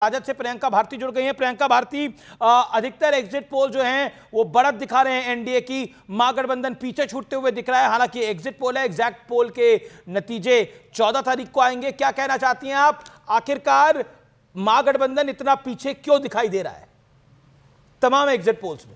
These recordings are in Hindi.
राजद से प्रियंका भारती जुड़ गई हैं। प्रियंका भारती, अधिकतर एग्जिट पोल जो हैं वो बढ़त दिखा रहे हैं एनडीए की, महागठबंधन पीछे छूटते हुए दिख रहा है। हालांकि एग्जिट पोल है, एग्जैक्ट पोल के नतीजे 14 तारीख को आएंगे। क्या कहना चाहती हैं आप, आखिरकार महागठबंधन इतना पीछे क्यों दिखाई दे रहा है तमाम एग्जिट पोल्स में?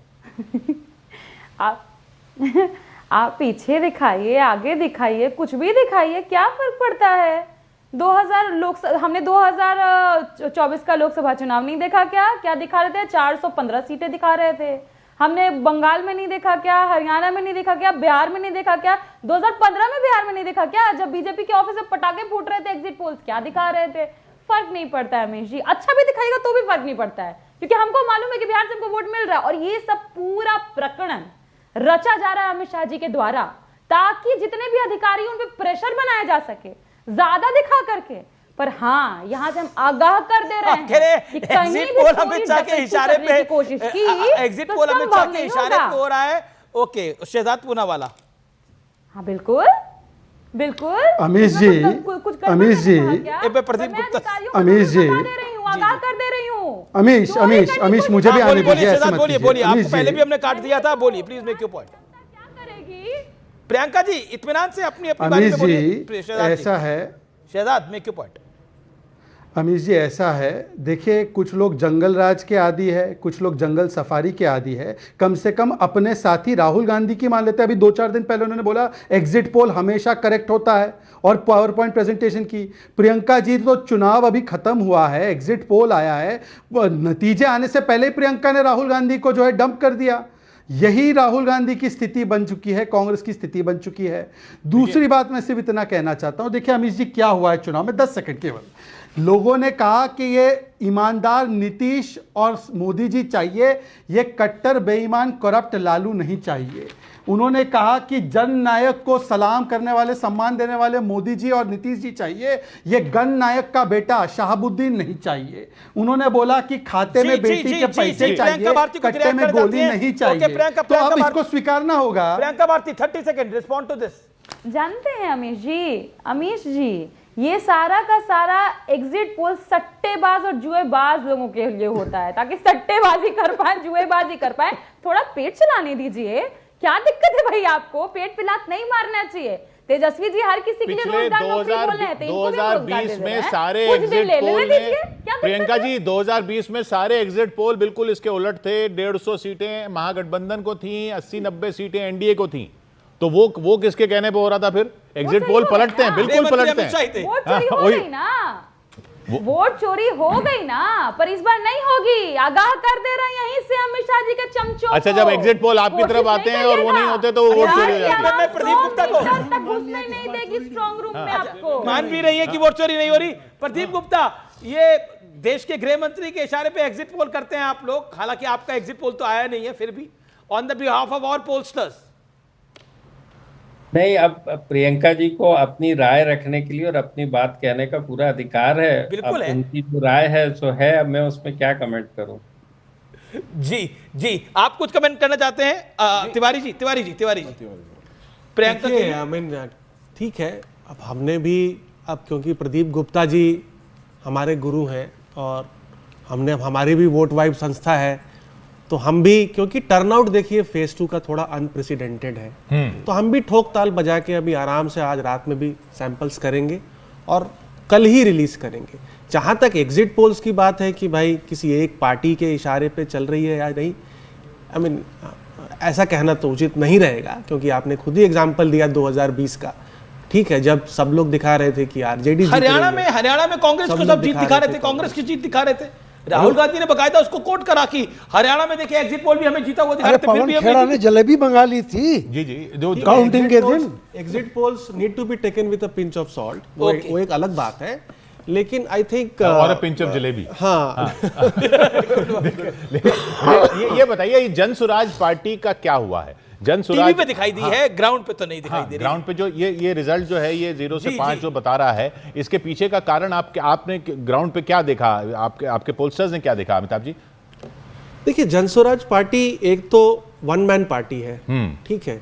आप पीछे दिखाइए, आगे दिखाइए, कुछ भी दिखाइए, क्या फर्क पड़ता है? 2000 हमने 2024 का लोकसभा चुनाव नहीं देखा क्या दिखा रहे थे? 415 सीटें दिखा रहे थे। हमने बंगाल में नहीं देखा क्या, हरियाणा में नहीं देखा क्या, बिहार में नहीं देखा क्या, 2015 में बिहार में नहीं देखा क्या, जब बीजेपी के ऑफिस में पटाखे फूट रहे थे एग्जिट पोल्स, क्या दिखा रहे थे? फर्क नहीं पड़ता है अमीश जी, अच्छा भी दिखाएगा तो भी फर्क नहीं पड़ता है, क्योंकि हमको मालूम है कि बिहार से हमको वोट मिल रहा है। और ये सब पूरा प्रकरण रचा जा रहा है अमित शाह जी के द्वारा, ताकि जितने भी अधिकारी उन पे प्रेशर बनाया जा सके ज्यादा दिखा करके। पर हाँ, यहाँ से हम आगाह कर दे रहे हैं कि कहीं भी अमित शाह के इशारे पे कोशिश की, एग्जिट पोल अमित शाह के इशारे पे हो रहा है। ओके, शहजाद पूनावाला। हाँ बिल्कुल बिल्कुल। अमीश जी, अमीश जी, प्रदीप गुप्ता, अमीश जी, आगाह कर दे रही हूँ। अमीश मुझे भी आने दीजिए। बोलिए, आपको पहले भी हमने काट दिया था, बोलिए प्लीज मेक योर पॉइंट। क्या करेगी प्रियंका जी? इत्मीनान से अपनी बारे में बोलिए। ऐसा है Shahzad, make your point. Amish ji, ऐसा है, देखिए, कुछ लोग जंगल राज के आदी है, कुछ लोग जंगल सफारी के आदी है। कम से कम अपने साथी राहुल गांधी की मान लेते हैं। अभी 2-4 दिन पहले उन्होंने बोला एग्जिट पोल हमेशा करेक्ट होता है, और पावर पॉइंट प्रेजेंटेशन की। प्रियंका जी, तो चुनाव अभी खत्म हुआ है, एग्जिट पोल आया है, नतीजे आने से पहले ही प्रियंका ने राहुल गांधी को जो है डंप कर दिया। यही राहुल गांधी की स्थिति बन चुकी है, कांग्रेस की स्थिति बन चुकी है। दूसरी बात मैं सिर्फ इतना कहना चाहता हूं, देखिए अमीश जी, क्या हुआ है चुनाव में, 10 सेकंड केवल। लोगों ने कहा कि ये ईमानदार नीतीश और मोदी जी चाहिए, ये कट्टर बेईमान करप्ट लालू नहीं चाहिए। उन्होंने कहा कि जननायक को सलाम करने वाले, सम्मान देने वाले मोदी जी और नीतीश जी चाहिए, ये गण नायक का बेटा शहाबुद्दीन नहीं चाहिए। उन्होंने बोला कि खाते में बेटी के पैसे चाहिए, कट्टे में गोली नहीं चाहिए। तो अब इसको स्वीकारना होगा। Priyanka Bharati, 30 second, respond to this. जानते हैं अमीश जी, ये सारा का सारा एग्जिट पोल सट्टेबाज और जुएबाज लोगों के लिए होता है, ताकि सट्टेबाजी कर पाए, जुएबाजी कर पाए। थोड़ा पेट चलाने दीजिए, क्या दिक्कत है भाई आपको? पेट पे लात नहीं मारना चाहिए। तेजस्वी जी हर किसी के लिए रोजगार नौकरी बोल रहे हैं, 2020 में सारे एग्जिट पोल में, प्रियंका जी 2020 में सारे एग्जिट पोल बिल्कुल इसके उलट थे। 150 सीटें महागठबंधन को थी, 80-90 सीटें एनडीए को थी। तो वो किसके कहने पे हो रहा था? फिर एग्जिट पोल पलटते हैं, बिल्कुल पलटते हैं। वोट चोरी हो गई ना, वोट चोरी हो गई ना, पर इस बार नहीं होगी। आगाह कर दे रहे हैं यहीं से अमित शाह जी के चमचों। अच्छा, जब एग्जिट पोल आपकी तरफ आते हैं और वो नहीं होते तो वोट चोरी हो जाती है। मैं प्रदीप गुप्ता को तक घुसने नहीं देगी स्ट्रांग रूम में आपको। मान भी रही है कि वोट चोरी नहीं हो रही। प्रदीप गुप्ता, ये देश के गृह मंत्री के इशारे पे एग्जिट पोल करते हैं आप लोग, हालांकि आपका एग्जिट पोल तो आया नहीं है, फिर भी on the behalf of our pollsters. नहीं, अब प्रियंका जी को अपनी राय रखने के लिए और अपनी बात कहने का पूरा अधिकार है। बिल्कुल है। उनकी जो राय है सो है, अब मैं उसमें क्या कमेंट करूं? जी, आप कुछ कमेंट करना चाहते हैं? तिवारी जी। प्रियंका, ठीक है, अब हमने भी, अब क्योंकि प्रदीप गुप्ता जी हमारे गुरु हैं और हमारी भी वोट वाइब संस्था है, तो हम भी, क्योंकि टर्नआउट देखिए फेज 2 का थोड़ा अनप्रेसिडेंटेड है, तो हम भी ठोक ताल बजा के अभी आराम से आज रात में भी सैंपल्स करेंगे और कल ही रिलीज करेंगे। जहां तक एग्जिट पोल्स की बात है कि भाई किसी एक पार्टी के इशारे पे चल रही है या नहीं, ऐसा कहना तो उचित नहीं रहेगा, क्योंकि आपने खुद ही एग्जाम्पल दिया 2020 का। ठीक है, जब सब लोग दिखा रहे थे कि आरजेडी हरियाणा में कांग्रेस को सब जीत दिखा रहे थे, कांग्रेस की जीत दिखा रहे थे। राहुल गांधी ने बकायदा उसको कोट करा कि हरियाणा में देखिए एग्जिट पोल भी हमें जीता हुआ दिखा रहे थे, फिर भी खेड़ा ने जलेबी मंगा ली थी। जी, जो काउंटिंग के दिन exit polls need to be taken with a pinch of salt, वो एक अलग बात है, लेकिन आई थिंक और अ पिंच ऑफ जलेबी। हाँ। ये बताइए, ये जन स्वराज पार्टी का क्या हुआ है? जन स्वराज टीवी पे दिखाई दी है, ग्राउंड पे तो नहीं दिखाई दे रही। ग्राउंड पे जो ये रिजल्ट जो है, ये 0 से 5 जो बता रहा है, इसके पीछे का कारण आपने ग्राउंड पे क्या देखा? आपके पोलस्टर्स ने क्या देखा, अमिताभ जी? देखिए, जन स्वराज पार्टी एक तो वन मैन पार्टी है, ठीक है,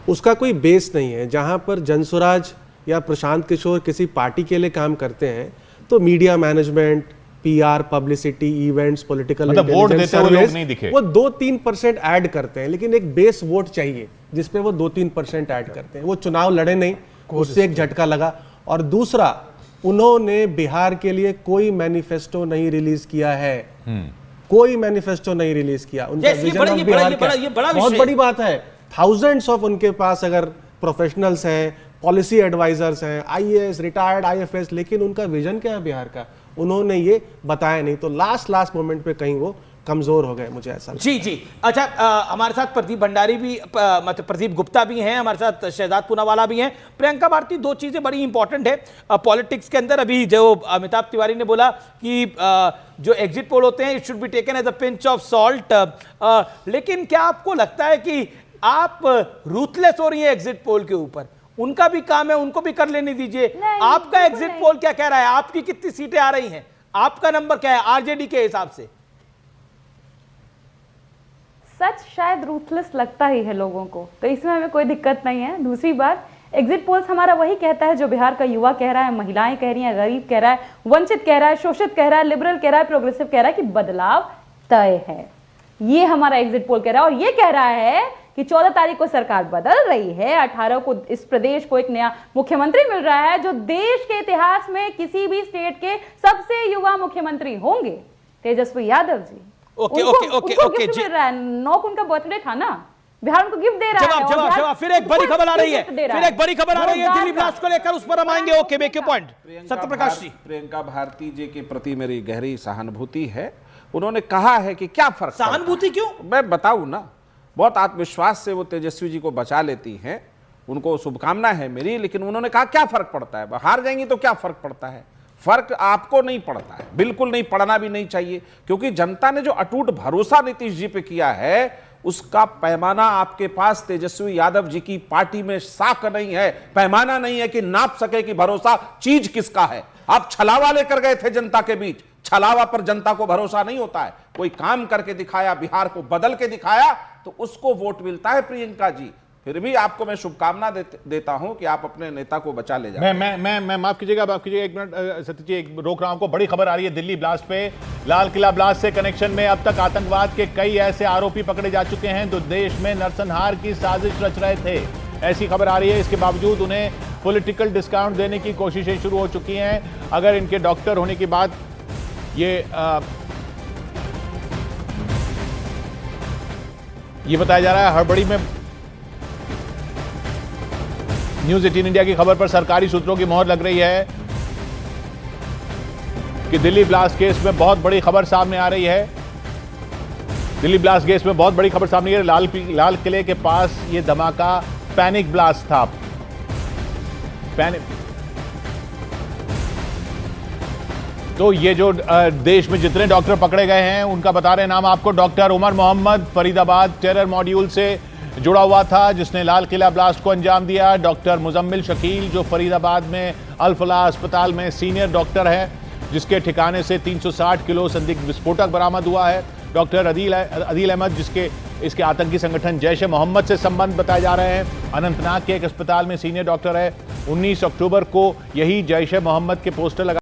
उसका कोई बेस नहीं है। जहां पर जन स्वराज या प्रशांत किशोर किसी पार्टी के लिए काम करते हैं, तो media management, PR, publicity, events, political मतलब वोट देते हुए लोग नहीं दिखे। वो 2-3% ऐड करते हैं, लेकिन एक बेस वोट चाहिए जिसपे वो 2-3% ऐड करते हैं। वो चुनाव लड़े नहीं, उससे एक झटका लगा। और दूसरा, उन्होंने बिहार के लिए कोई मैनिफेस्टो नहीं रिलीज किया है, कोई मैनिफेस्टो नहीं रिलीज किया। उनका विजन ऑफ बिहार क्या, बहुत बड़ी बात है। थाउजेंड्स ऑफ उनके पास अगर प्रोफेशनल्स हैं, पॉलिसी एडवाइजर्स हैं, आईएएस, रिटायर्ड आईएफएस, लेकिन उनका विजन क्या है बिहार का, उन्होंने ये बताया नहीं। तो लास्ट मोमेंट पे कहीं वो कमजोर हो गए, मुझे ऐसा लगता है। जी। अच्छा, हमारे साथ प्रदीप भंडारी भी, मतलब प्रदीप गुप्ता भी हैं, हमारे साथ शहजाद पूनावाला भी हैं। प्रियंका भारती, दो चीजें बड़ी इंपॉर्टेंट है पॉलिटिक्स के अंदर। अभी जो अमिताभ तिवारी ने बोला कि जो एग्जिट पोल होते हैं it should be taken as a pinch of salt, लेकिन क्या आपको लगता है कि आप रूथलेस हो रही हैं एग्जिट पोल के ऊपर? उनका भी काम है, उनको भी कर लेने दीजिए। आपका एग्जिट पोल क्या कह रहा है? आपकी कितनी सीटें आ रही हैं? आपका नंबर क्या है आरजेडी के हिसाब से? सच शायद रूथलेस लगता ही है लोगों को, तो इसमें हमें कोई दिक्कत नहीं है। दूसरी बात, एग्जिट पोल्स हमारा वही कहता है जो बिहार का युवा कह रहा है, महिलाएं कह रही हैं, गरीब कह रहा है, वंचित कह रहा है, शोषित कह रहा है, लिबरल कह रहा है, प्रोग्रेसिव कह रहा है कि बदलाव तय है। ये हमारा एग्जिट पोल कह रहा है। और ये कह रहा है कि 14 तारीख को सरकार बदल रही है, 18 को इस प्रदेश को एक नया मुख्यमंत्री मिल रहा है जो देश के इतिहास में किसी भी स्टेट के सबसे युवा मुख्यमंत्री होंगे, तेजस्वी यादव जी। ओके गिफ्ट मिल रहा है। 9 को उनका बर्थडे था ना, बिहार उनको गिफ्ट दे रहा है। जवाब। फिर एक बड़ी खबर आ रही है, दिल्ली ब्लास्ट को लेकर, उस पर हम आएंगे। Okay, make your point. Satyaprakash ji. Priyanka Bharti ji के प्रति मेरी गहरी सहानुभूति है। उन्होंने कहा है कि क्या फर्क, सहानुभूति क्यों? मैं बताऊं ना, बहुत आत्मविश्वास से वो तेजस्वी जी को बचा लेती हैं, उनको शुभकामना है मेरी। लेकिन उन्होंने कहा क्या फर्क पड़ता है, हार जाएंगी तो क्या फर्क पड़ता है? फर्क आपको नहीं पड़ता है, बिल्कुल नहीं, पड़ना भी नहीं चाहिए, क्योंकि जनता ने जो अटूट भरोसा नीतीश जी पे किया है उसका पैमाना आपके पास तेजस्वी यादव जी की पार्टी में साख नहीं है, पैमाना नहीं है कि नाप सके कि भरोसा चीज किसका है। आप छलावा लेकर गए थे जनता के बीच, छलावा पर जनता को भरोसा नहीं होता है। कोई काम करके दिखाया, बिहार को बदल के दिखाया, तो उसको वोट मिलता है प्रियंका जी। फिर भी आपको मैं शुभकामना देता हूं कि आप अपने नेता को बचा ले जाए। मैं माफ कीजिएगा, एक मिनट सत्य जी, एक रोक रहा हूं आपको। बड़ी खबर आ रही है दिल्ली ब्लास्ट पे। लाल किला ब्लास्ट से कनेक्शन में अब तक आतंकवाद के कई ऐसे आरोपी पकड़े जा चुके हैं जो देश में नरसंहार की साजिश रच रहे थे, ऐसी खबर आ रही है। इसके बावजूद उन्हें पॉलिटिकल डिस्काउंट देने की कोशिशें शुरू हो चुकी हैं। अगर इनके डॉक्टर होने की बात, ये बताया जा रहा है हड़बड़ी में। न्यूज 18 इंडिया की खबर पर सरकारी सूत्रों की मोहर लग रही है कि दिल्ली ब्लास्ट केस में बहुत बड़ी खबर सामने आ रही है। दिल्ली ब्लास्ट केस में बहुत बड़ी खबर सामने आ रही है। लाल किले के पास ये धमाका पैनिक ब्लास्ट था। तो ये जो देश में जितने डॉक्टर पकड़े गए हैं उनका बता रहे नाम आपको। Doctor Umar Mohammad Faridabad terror module से जुड़ा हुआ था जिसने लाल किला ब्लास्ट को अंजाम दिया। डॉक्टर मुजम्मिल शकील जो फरीदाबाद में अल फलाह अस्पताल में सीनियर डॉक्टर है, जिसके ठिकाने से 360 किलो संदिग्ध विस्फोटक बरामद हुआ है। डॉक्टर अदील अहमद जिसके इसके आतंकी संगठन जैश ए मोहम्मद से संबंध बताए जा रहे हैं, अनंतनाग के एक अस्पताल में सीनियर डॉक्टर है। 19 अक्टूबर को यही जैश ए मोहम्मद के पोस्टर लगा